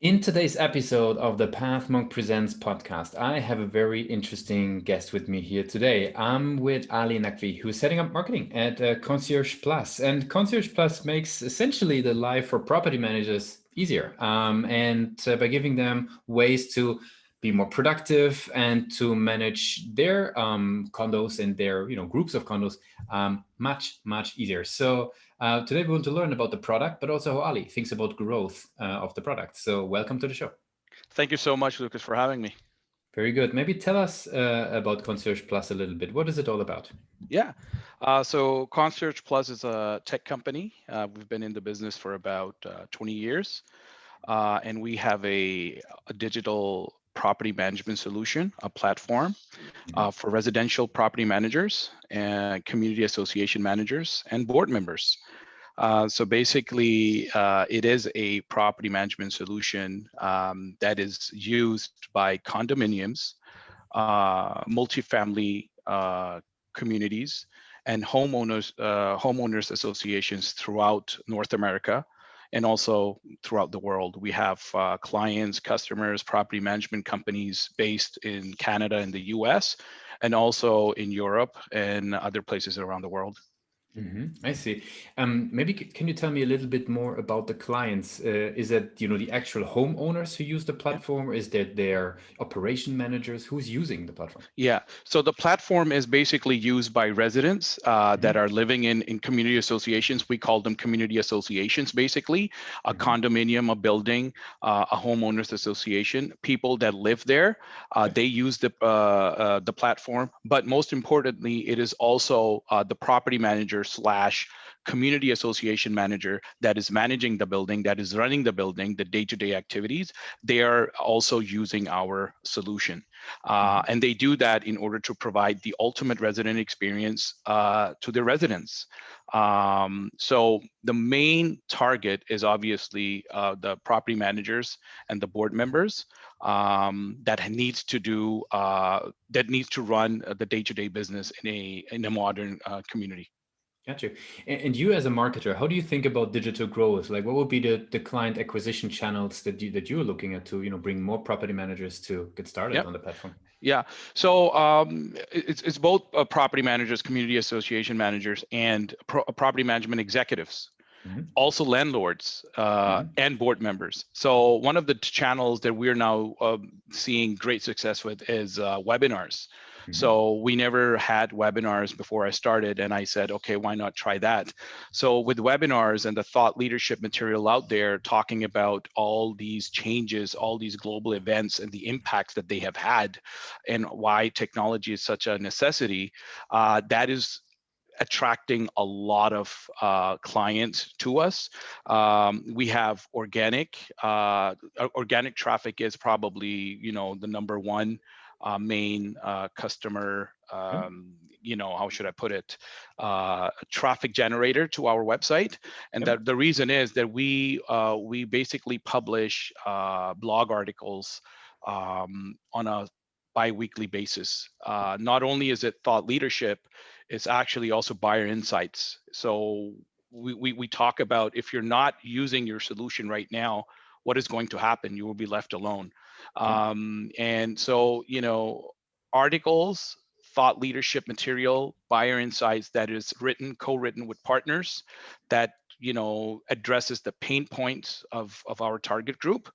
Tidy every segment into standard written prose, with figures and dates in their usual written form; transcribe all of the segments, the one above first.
In today's episode of the Path Monk Presents podcast, I have a very interesting guest with me here today. I'm with Ali Naqvi, who's setting up marketing at Concierge Plus. And Concierge Plus makes essentially the life for property managers easier, and by giving them ways to be more productive and to manage their condos and their groups of condos much easier. So today we want to learn about the product, but also how Ali thinks about growth of the product. So welcome to the show. Thank you so much, Lucas, for having me. Very good. Maybe tell us about Concierge Plus a little bit. What is it all about? Yeah. So Concierge Plus is a tech company. We've been in the business for about 20 years, and we have a digital property management solution, a platform for residential property managers and community association managers and board members. So basically, it is a property management solution that is used by condominiums, multifamily communities, and homeowners associations throughout North America and also throughout the world. We have clients, customers, property management companies based in Canada and the US, and also in Europe and other places around the world. I see. Maybe can you tell me a little bit more about the clients? Is it the actual homeowners who use the platform, or is that their operation managers? Who's using the platform? Yeah, so the platform is basically used by residents that are living in community associations. We call them community associations, basically, a condominium, a building, a homeowners association. People that live there, they use the platform. But most importantly, it is also the property manager slash community association manager that is managing the building, that is running the building, the day-to-day activities. They are also using our solution. And they do that in order to provide the ultimate resident experience to their residents. So the main target is obviously the property managers and the board members that needs to run the day-to-day business in a modern community. Got you. And you as a marketer, how do you think about digital growth? Like, what would be the client acquisition channels that you're looking at to bring more property managers to get started Yep. on the platform? Yeah. So it's both property managers, community association managers, and property management executives, also landlords and board members. So one of the channels that we're now seeing great success with is webinars. So we never had webinars before I started, and I said, okay, why not try that? So with webinars and the thought leadership material out there talking about all these changes, all these global events and the impacts that they have had and why technology is such a necessity, that is attracting a lot of clients to us. We have organic traffic is probably the number one main customer, how should I put it, traffic generator to our website. And that the reason is that we basically publish blog articles on a bi-weekly basis. Not only is it thought leadership, it's actually also buyer insights. So we talk about, if you're not using your solution right now, what is going to happen? You will be left alone. And so, articles, thought leadership material, buyer insights that is co-written with partners that addresses the pain points of our target group.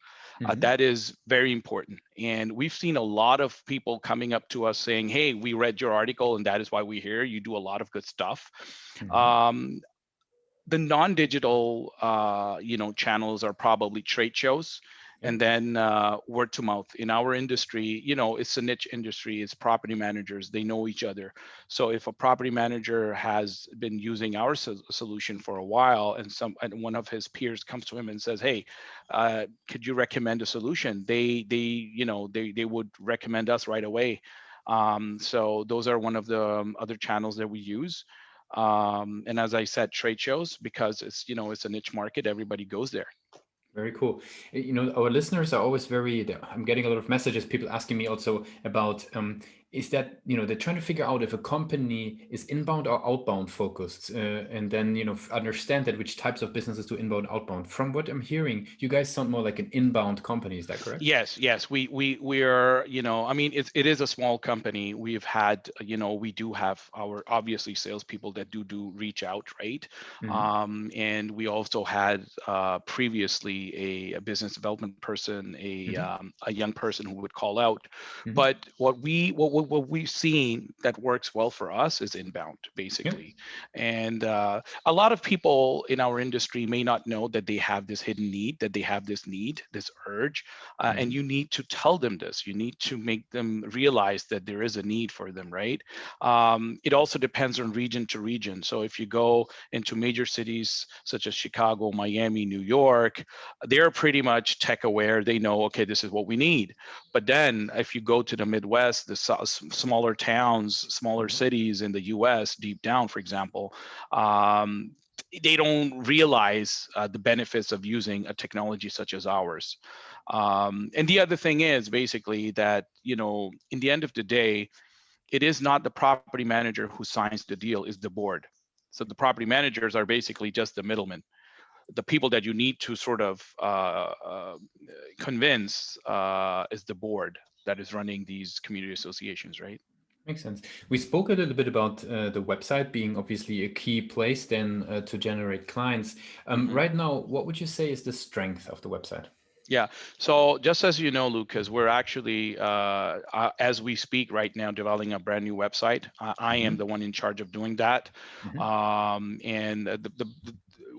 That is very important. And we've seen a lot of people coming up to us saying, hey, we read your article and that is why we're here. You do a lot of good stuff. The non-digital channels are probably trade shows, and then word to mouth. In our industry, it's a niche industry. It's property managers. They know each other. So if a property manager has been using our solution for a while, and one of his peers comes to him and says, hey, could you recommend a solution? They would recommend us right away. So those are one of the other channels that we use. And as I said, trade shows, because it's a niche market, everybody goes there. Very cool. Our listeners are always I'm getting a lot of messages, people asking me also about is that, they're trying to figure out if a company is inbound or outbound focused, and then, understand that which types of businesses do inbound, outbound. From what I'm hearing, you guys sound more like an inbound company. Is that correct? Yes. We are, I mean, it is a small company. We've had, we do have our obviously salespeople that do reach out, right? And we also had previously a business development person, a young person who would call out. But what we've seen that works well for us is inbound, basically. And a lot of people in our industry may not know that they have this hidden need, that they have this need, this urge. And you need to tell them this. You need to make them realize that there is a need for them, right? It also depends on region to region. So if you go into major cities such as Chicago, Miami, New York, they're pretty much tech aware. They know, okay, this is what we need. But then if you go to the Midwest, the smaller towns, smaller cities in the US, deep down, for example, they don't realize the benefits of using a technology such as ours. And the other thing is basically that, in the end of the day, it is not the property manager who signs the deal, is the board. So the property managers are basically just the middlemen. The people that you need to sort of convince is the board that is running these community associations, right? Makes sense. We spoke a little bit about the website being obviously a key place then to generate clients. Right now, what would you say is the strength of the website? Yeah. So just as you know, Lucas, we're actually, as we speak right now, developing a brand new website. I am the one in charge of doing that. And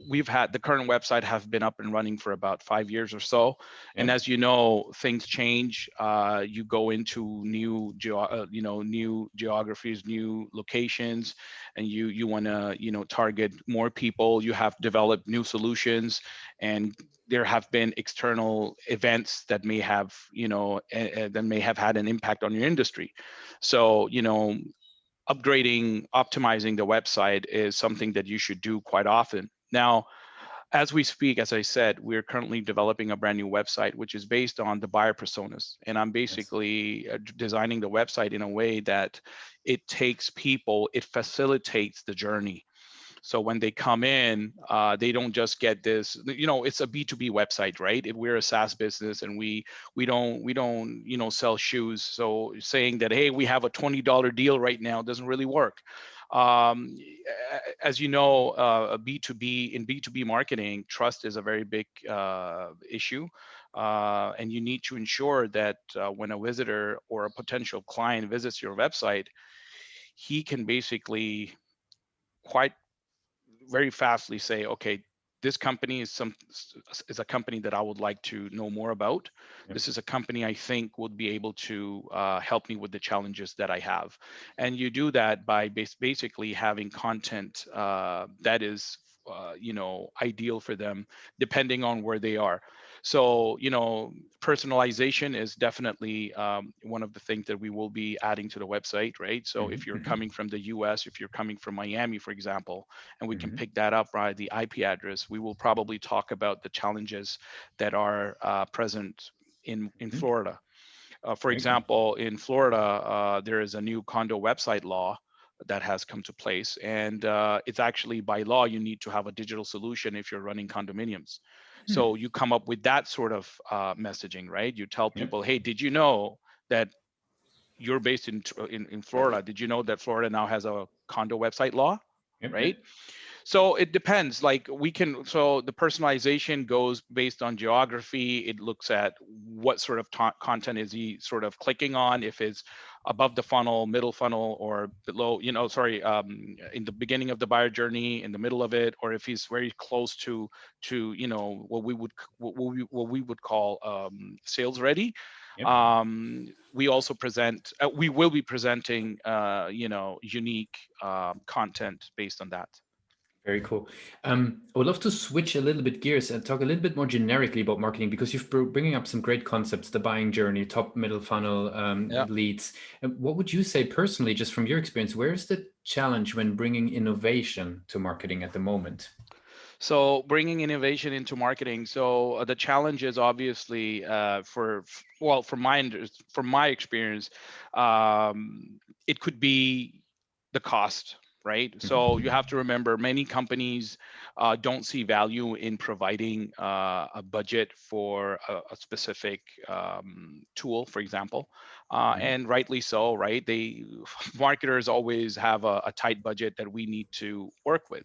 we've had the current website have been up and running for about 5 years or so. And as you know, things change. You go into new geographies, new locations, and you want to, target more people. You have developed new solutions, and there have been external events that may have, that may have had an impact on your industry. So, upgrading, optimizing the website is something that you should do quite often. Now, as we speak, as I said, we're currently developing a brand new website, which is based on the buyer personas. And I'm basically designing the website in a way that it takes people, it facilitates the journey. So when they come in, they don't just get this, it's a B2B website, right? We're a SaaS business, and we don't, sell shoes. So saying that, hey, we have a $20 deal right now doesn't really work. As you know, in B2B marketing, trust is a very big issue. And you need to ensure that when a visitor or a potential client visits your website, he can basically quite very fastly say, okay, this company is a company that I would like to know more about. This is a company I think would be able to help me with the challenges that I have. And you do that by basically having content that is ideal for them, depending on where they are. So, personalization is definitely one of the things that we will be adding to the website, right? So if you're coming from the US, if you're coming from Miami, for example, and we can pick that up by the IP address, we will probably talk about the challenges that are present in Florida. For example, in Florida, there is a new condo website law that has come to place. And it's actually by law, you need to have a digital solution if you're running condominiums. So you come up with that sort of messaging, right? You tell people, hey, did you know that you're based in Florida? Did you know that Florida now has a condo website law, right? So it depends. Like so the personalization goes based on geography. It looks at what sort of content is he sort of clicking on, if it's above the funnel, middle funnel, or below, in the beginning of the buyer journey, in the middle of it, or if he's very close to what we would call sales ready. We also we will be presenting unique content based on that. Very cool. I would love to switch a little bit gears and talk a little bit more generically about marketing, because you're bringing up some great concepts, the buying journey, top, middle funnel, leads. What would you say personally, just from your experience, where is the challenge when bringing innovation to marketing at the moment? So bringing innovation into marketing. So the challenge is obviously well, from my experience, it could be the cost, right? So you have to remember many companies don't see value in providing a budget for a specific tool, for example, and rightly so, right? Marketers always have a tight budget that we need to work with.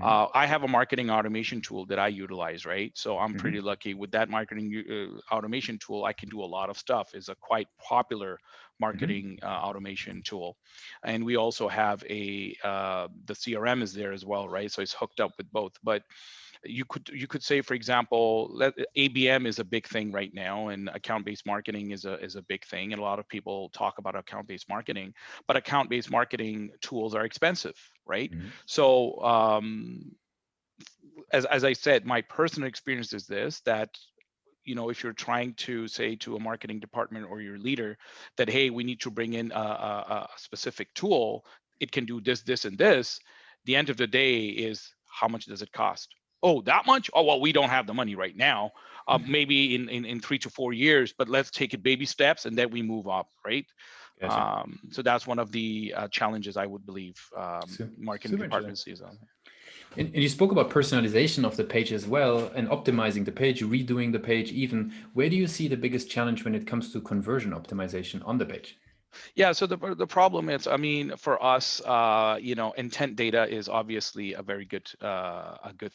I have a marketing automation tool that I utilize, right? So I'm pretty lucky with that marketing automation tool. I can do a lot of stuff. It's a quite popular marketing automation tool, and we also have the CRM is there as well, right? So it's hooked up with both. But you could say, for example, ABM is a big thing right now, and account-based marketing is a big thing, and a lot of people talk about account-based marketing, but account-based marketing tools are expensive, right? So as I said, my personal experience is this, that if you're trying to say to a marketing department or your leader that, hey, we need to bring in a specific tool, it can do this, this, and this. The end of the day is, how much does it cost? Oh, that much? Oh, well, we don't have the money right now. Maybe in 3 to 4 years, but let's take it baby steps and then we move up, right? Gotcha. So that's one of the challenges I would believe marketing Super interesting. departments sees on. And you spoke about personalization of the page as well, and optimizing the page, redoing the page even. Where do you see the biggest challenge when it comes to conversion optimization on the page? Yeah, so the problem is, I mean, for us, intent data is obviously a very good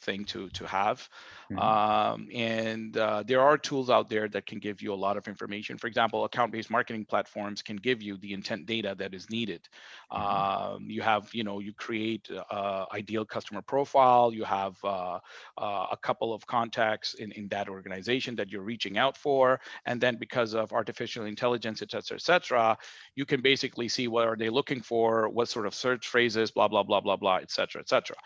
thing to have, and there are tools out there that can give you a lot of information. For example, account-based marketing platforms can give you the intent data that is needed. You create ideal customer profile. You have a couple of contacts in that organization that you're reaching out for, and then because of artificial intelligence, et cetera, you can basically see what are they looking for, what sort of search phrases, blah, blah, blah, blah, blah, et cetera, et cetera.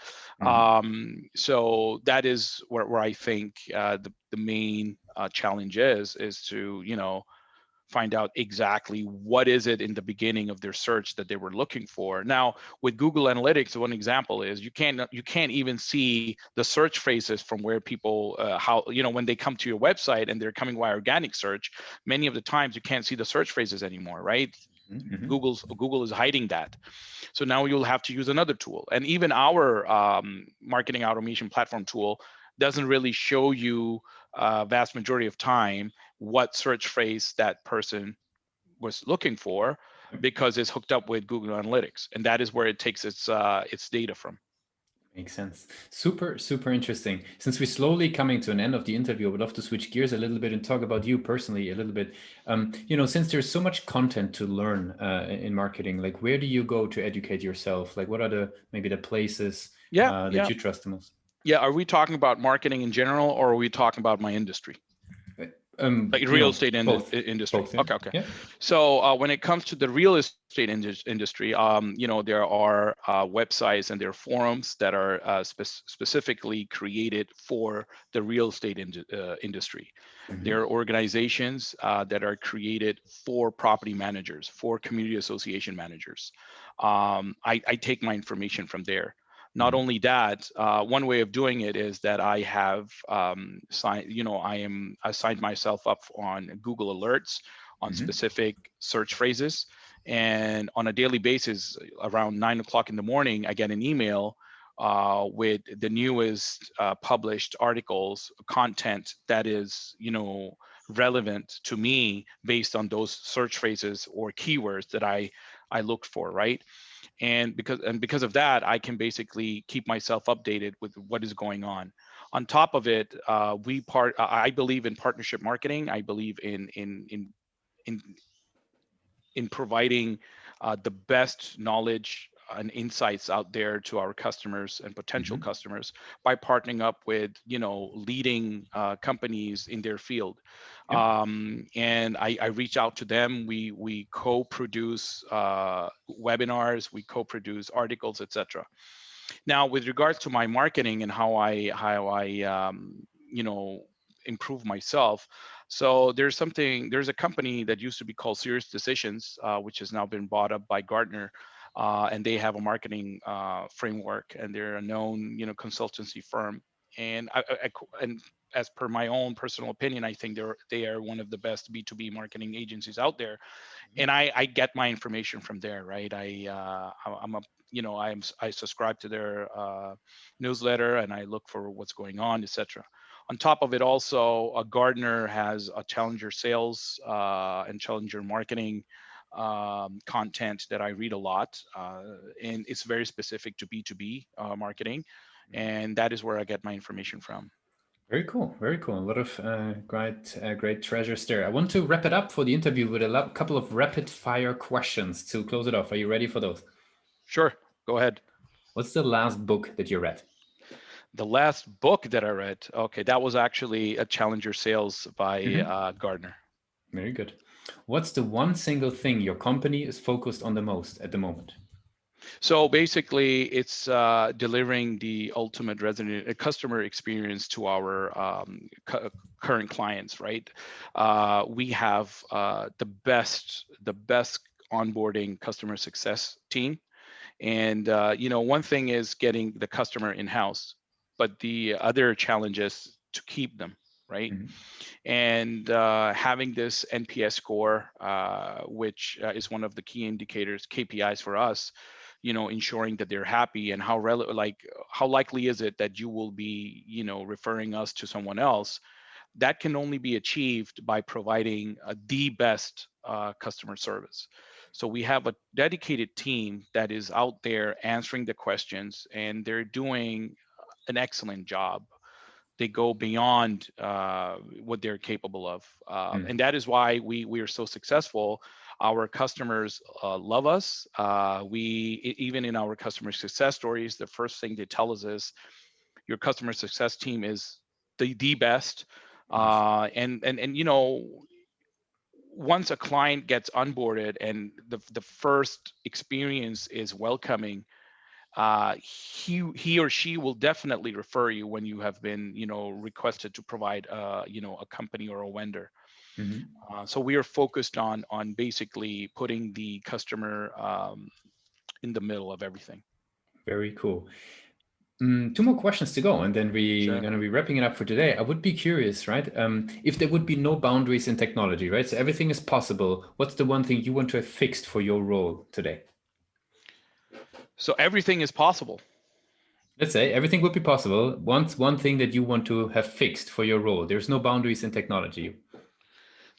So that is where I think the main challenge is to, find out exactly what is it in the beginning of their search that they were looking for. Now, with Google Analytics, one example is you can't even see the search phrases from where people when they come to your website and they're coming via organic search. Many of the times you can't see the search phrases anymore, right? Google is hiding that. So now you'll have to use another tool. And even our marketing automation platform tool doesn't really show you vast majority of time what search phrase that person was looking for, because it's hooked up with Google Analytics, and that is where it takes its data from. Makes sense. Super, super interesting. Since we're slowly coming to an end of the interview, I would love to switch gears a little bit and talk about you personally a little bit. Since there's so much content to learn in marketing, like where do you go to educate yourself? Like what are maybe the places that you trust the most? Yeah, are we talking about marketing in general, or are we talking about my industry? Like real estate industry. Both, yeah. Okay. Yeah. So when it comes to the real estate industry, there are websites and there are forums that are specifically created for the real estate industry. There are organizations that are created for property managers, for community association managers. I take my information from there. Not only that, one way of doing it is that I have I signed myself up on Google Alerts on specific search phrases, and on a daily basis, around 9 o'clock in the morning, I get an email with the newest published articles, content that is relevant to me based on those search phrases or keywords that I looked for, right? And because of that, I can basically keep myself updated with what is going on. On top of it, I believe in partnership marketing. I believe in providing the best knowledge and insights out there to our customers and potential customers by partnering up with leading companies in their field. And I reach out to them. We co-produce webinars, we co-produce articles, etc. Now, with regards to my marketing and how I improve myself. So there's a company that used to be called Serious Decisions, which has now been bought up by Gartner. And they have a marketing framework, and they're a known consultancy firm. and and as per my own personal opinion, I think they are one of the best B2B marketing agencies out there. And I get my information from there, right? I'm a I subscribe to their newsletter, and I look for what's going on, etc. On top of it, also, Gardner has a Challenger Sales and Challenger Marketing content that I read a lot, and it's very specific to B2B marketing, and that is where I get my information from. Very cool. Very cool. A lot of great treasures there. I want to wrap it up for the interview with a couple of rapid fire questions to close it off. Are you ready for those? Sure. Go ahead. What's the last book that you read? The last book that I read, okay, that was actually a Challenger Sales by Gardner. Very good. What's the one single thing your company is focused on the most at the moment? So basically, it's delivering the ultimate resident customer experience to our current clients, right? We have the best onboarding customer success team, and one thing is getting the customer in-house, but the other challenge is to keep them, right? And having this NPS score, which is one of the key indicators, KPIs for us, ensuring that they're happy, and how likely is it that you will be, referring us to someone else. That can only be achieved by providing the best customer service. So we have a dedicated team that is out there answering the questions, and they're doing an excellent job. They go beyond what they're capable of, and that is why we are so successful. Our customers love us. Even in our customer success stories, the first thing they tell us is, your customer success team is the best. And once a client gets onboarded and the first experience is welcoming, he or she will definitely refer you when you have been requested to provide a company or a vendor. So we are focused on basically putting the customer in the middle of everything. Very cool. Two more questions to go, and then we're going to be wrapping it up for today. I would be curious, right? If there would be no boundaries in technology, right? So everything is possible. What's the one thing you want to have fixed for your role today? So everything is possible. Let's say everything would be possible. One thing that you want to have fixed for your role. There's no boundaries in technology.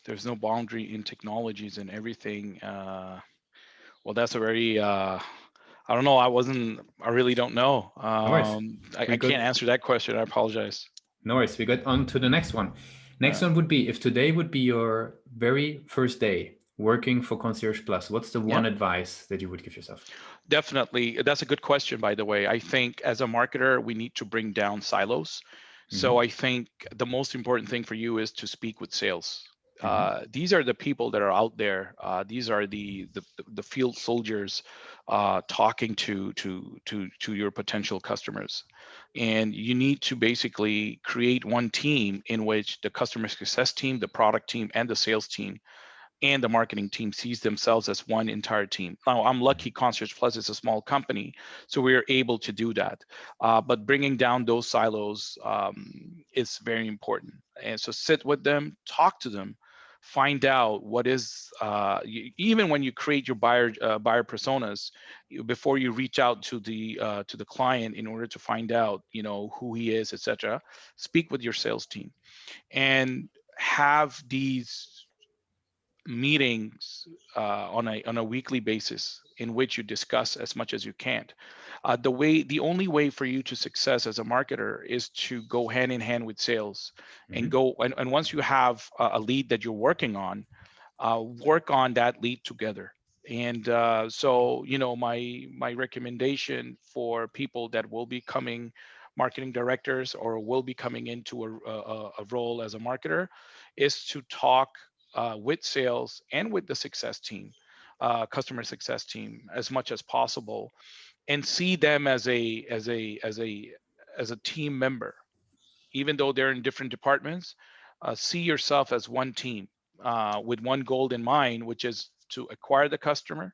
There's no boundary in technologies and everything. Well, that's a very I don't know. I really don't know. I can't answer that question. I apologize. No worries. We got on to the next one. Next one would be, if today would be your very first day working for Concierge Plus, what's the one advice that you would give yourself? Definitely. That's a good question, by the way. I think as a marketer, we need to bring down silos. So I think the most important thing for you is to speak with sales. These are the people that are out there. These are the field soldiers talking to your potential customers. And you need to basically create one team in which the customer success team, the product team, and the sales team and the marketing team sees themselves as one entire team. Now, I'm lucky Concierge Plus is a small company, so we are able to do that. But bringing down those silos is very important. And so sit with them, talk to them, find out what is, even when you create your buyer personas, before you reach out to the client in order to find out, who he is, etc. Speak with your sales team and have these meetings on a weekly basis in which you discuss as much as you can. The only way for you to success as a marketer is to go hand in hand with sales and go and once you have a lead that you're working on, work on that lead together. And so my recommendation for people that will be coming marketing directors or will be coming into a role as a marketer is to talk with sales and with the success team, customer success team, as much as possible, and see them as a team member, even though they're in different departments. See yourself as one team with one goal in mind, which is to acquire the customer.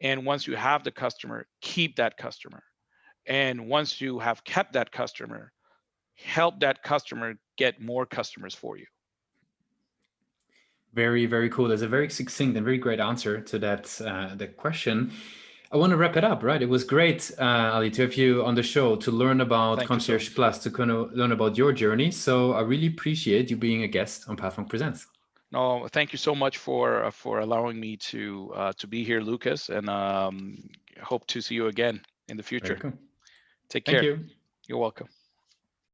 And once you have the customer, keep that customer. And once you have kept that customer, help that customer get more customers for you. Very, very cool. There's a very succinct and very great answer to that question. I want to wrap it up, right? It was great, Ali, to have you on the show to learn about Concierge Plus, to kind of learn about your journey. So I really appreciate you being a guest on Pathmark Presents. No, thank you so much for allowing me to be here, Lucas, and hope to see you again in the future. Very cool. Take care. Thank you. You're welcome.